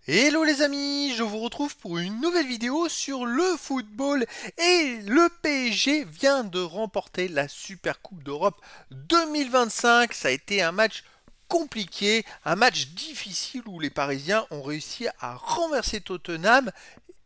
Hello les amis, je vous retrouve pour une nouvelle vidéo sur le football et le PSG vient de remporter la Super Coupe d'Europe 2025. Ça a été un match compliqué, un match difficile où les Parisiens ont réussi à renverser Tottenham.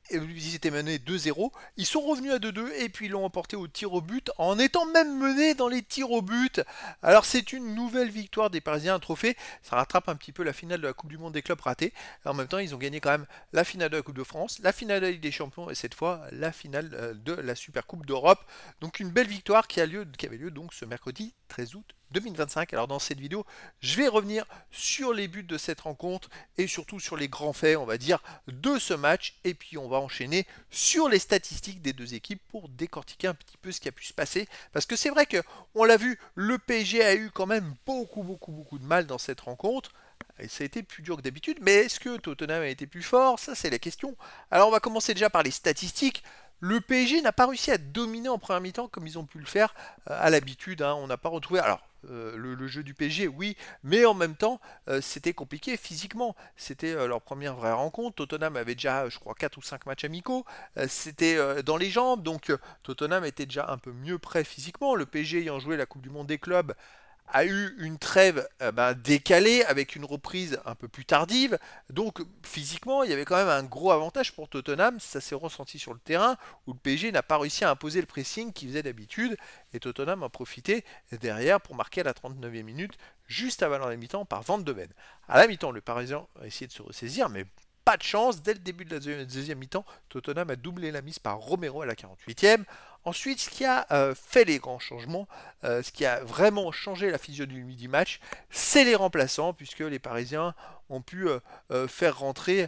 Ils étaient menés 2-0, ils sont revenus à 2-2 et puis ils l'ont emporté au tir au but en étant même menés dans les tirs au but. Alors c'est une nouvelle victoire des Parisiens, un trophée, ça rattrape un petit peu la finale de la Coupe du Monde des clubs ratée. En même temps ils ont gagné quand même la finale de la Coupe de France, la finale de la Ligue des Champions et cette fois la finale de la Super Coupe d'Europe. Donc une belle victoire qui avait lieu donc ce mercredi 13 août 2025. Alors dans cette vidéo, je vais revenir sur les buts de cette rencontre et surtout sur les grands faits, on va dire, de ce match. Et puis on va enchaîner sur les statistiques des deux équipes pour décortiquer un petit peu ce qui a pu se passer. Parce que c'est vrai que, on l'a vu, le PSG a eu quand même beaucoup de mal dans cette rencontre. Et ça a été plus dur que d'habitude, mais est-ce que Tottenham a été plus fort? Ça, c'est la question. Alors, on va commencer déjà par les statistiques. Le PSG n'a pas réussi à dominer en première mi-temps comme ils ont pu le faire à l'habitude. Hein. On n'a pas retrouvé. Alors, le jeu du PSG, oui, mais en même temps, c'était compliqué physiquement. C'était leur première vraie rencontre. Tottenham avait déjà, je crois, 4 ou 5 matchs amicaux. C'était dans les jambes, donc Tottenham était déjà un peu mieux prêt physiquement. Le PSG ayant joué la Coupe du Monde des clubs a eu une trêve décalée avec une reprise un peu plus tardive. Donc physiquement, il y avait quand même un gros avantage pour Tottenham. Ça s'est ressenti sur le terrain où le PSG n'a pas réussi à imposer le pressing qu'il faisait d'habitude. Et Tottenham a profité derrière pour marquer à la 39e minute, juste avant la mi-temps, par Van de Ven. À la mi-temps, le Parisien a essayé de se ressaisir, mais pas de chance. Dès le début de la deuxième mi-temps, Tottenham a doublé la mise par Romero à la 48e. Ensuite, ce qui a fait les grands changements, ce qui a vraiment changé la physionomie du match, c'est les remplaçants, puisque les Parisiens ont pu faire rentrer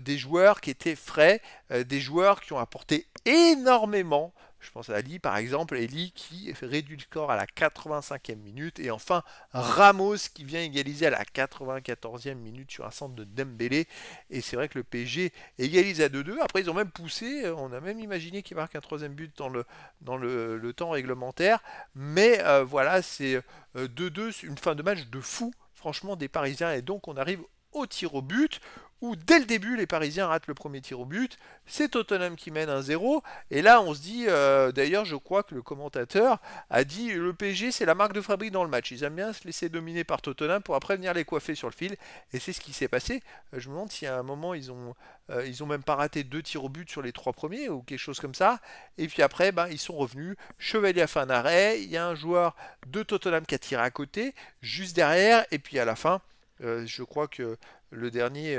des joueurs qui étaient frais, des joueurs qui ont apporté énormément. Je pense à Ali par exemple, Ali qui réduit le score à la 85e minute, et enfin Ramos qui vient égaliser à la 94e minute sur un centre de Dembélé. Et c'est vrai que le PSG égalise à 2-2. Après ils ont même poussé, on a même imaginé qu'il marque un troisième but dans le temps réglementaire. Mais voilà, c'est 2-2, une fin de match de fou, franchement, des Parisiens. Et donc on arrive au tir au but, où dès le début, les Parisiens ratent le premier tir au but. C'est Tottenham qui mène 1-0. Et là, on se dit, d'ailleurs, je crois que le commentateur a dit le PSG, c'est la marque de fabrique dans le match. Ils aiment bien se laisser dominer par Tottenham pour après venir les coiffer sur le fil. Et c'est ce qui s'est passé. Je me demande si à un moment, ils ont même pas raté 2 tirs au but sur les 3 premiers ou quelque chose comme ça. Et puis après, ils sont revenus. Chevalier a fait un arrêt. Il y a un joueur de Tottenham qui a tiré à côté, juste derrière. Et puis à la fin, je crois que le dernier,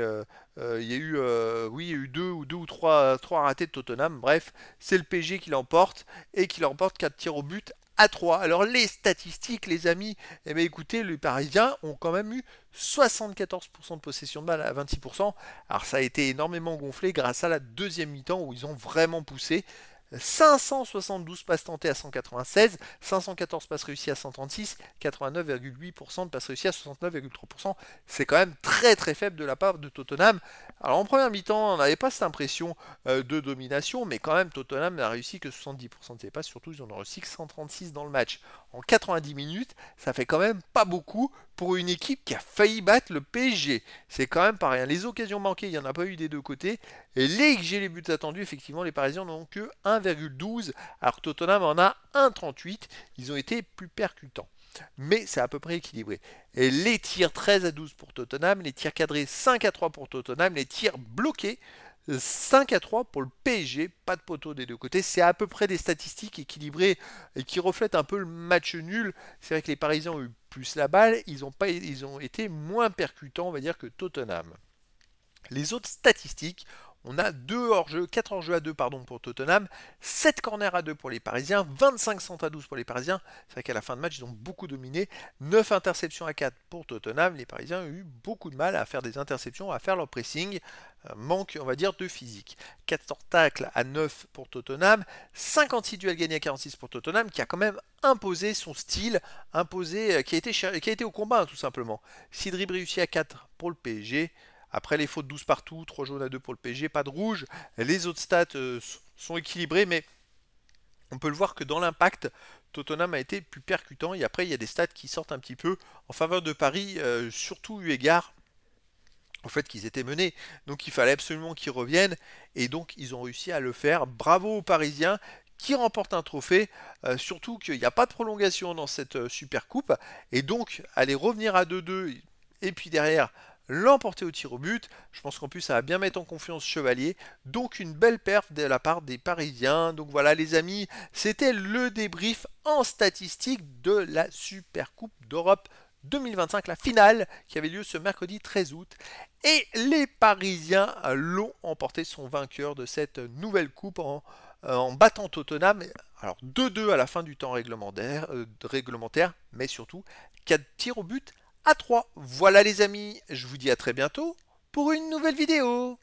il y a eu, oui, il y a eu deux ou trois ratés de Tottenham. Bref, c'est le PSG qui l'emporte et qui l'emporte 4 tirs au but à 3. Alors les statistiques, les amis, eh bien, écoutez, les Parisiens ont quand même eu 74% de possession de balle à 26%. Alors ça a été énormément gonflé grâce à la deuxième mi-temps où ils ont vraiment poussé. 572 passes tentées à 196, 514 passes réussies à 136, 89,8% de passes réussies à 69,3%. C'est quand même très faible de la part de Tottenham. Alors en première mi-temps, on n'avait pas cette impression de domination, mais quand même Tottenham n'a réussi que 70% de ses passes, surtout ils en ont réussi que 136 dans le match. En 90 minutes, ça fait quand même pas beaucoup pour une équipe qui a failli battre le PSG. C'est quand même pas rien. Les occasions manquées, il n'y en a pas eu des deux côtés. Et les XG, les buts attendus, effectivement, les Parisiens n'ont que 1,12, alors que Tottenham en a 1,38. Ils ont été plus percutants. Mais c'est à peu près équilibré. Et les tirs 13-12 pour Tottenham, les tirs cadrés 5-3 pour Tottenham, les tirs bloqués 5-3 pour le PSG, pas de poteau des deux côtés. C'est à peu près des statistiques équilibrées et qui reflètent un peu le match nul. C'est vrai que les Parisiens ont eu plus la balle, ils ont été moins percutants, on va dire, que Tottenham. Les autres statistiques, on a 4 hors-jeu à 2 pardon, pour Tottenham, 7 corners à 2 pour les Parisiens, 25 centres à 12 pour les Parisiens. C'est vrai qu'à la fin de match, ils ont beaucoup dominé. 9 interceptions à 4 pour Tottenham. Les Parisiens ont eu beaucoup de mal à faire des interceptions, à faire leur pressing. Manque, on va dire, de physique. 4 tacles à 9 pour Tottenham, 56 duels gagnés à 46 pour Tottenham, qui a quand même imposé son style, qui a été au combat, hein, tout simplement. 6 dribbles réussis à 4 pour le PSG. Après les fautes 12 partout, 3 jaunes à 2 pour le PSG, pas de rouge. Les autres stats sont équilibrés, mais on peut le voir que dans l'impact, Tottenham a été plus percutant. Et après, il y a des stats qui sortent un petit peu en faveur de Paris, surtout eu égard au fait qu'ils étaient menés. Donc il fallait absolument qu'ils reviennent. Et donc ils ont réussi à le faire. Bravo aux Parisiens qui remportent un trophée. Surtout qu'il n'y a pas de prolongation dans cette Super Coupe. Et donc aller revenir à 2-2 et puis derrière l'emporter au tir au but. Je pense qu'en plus ça va bien mettre en confiance Chevalier. Donc une belle perf de la part des Parisiens. Donc voilà les amis, c'était le débrief en statistique de la Super Coupe d'Europe 2025, la finale qui avait lieu ce mercredi 13 août. Et les Parisiens l'ont emporté, son vainqueur de cette nouvelle coupe en battant Tottenham. Alors 2-2 à la fin du temps réglementaire, mais surtout 4 tirs au but à 3. Voilà les amis, je vous dis à très bientôt pour une nouvelle vidéo.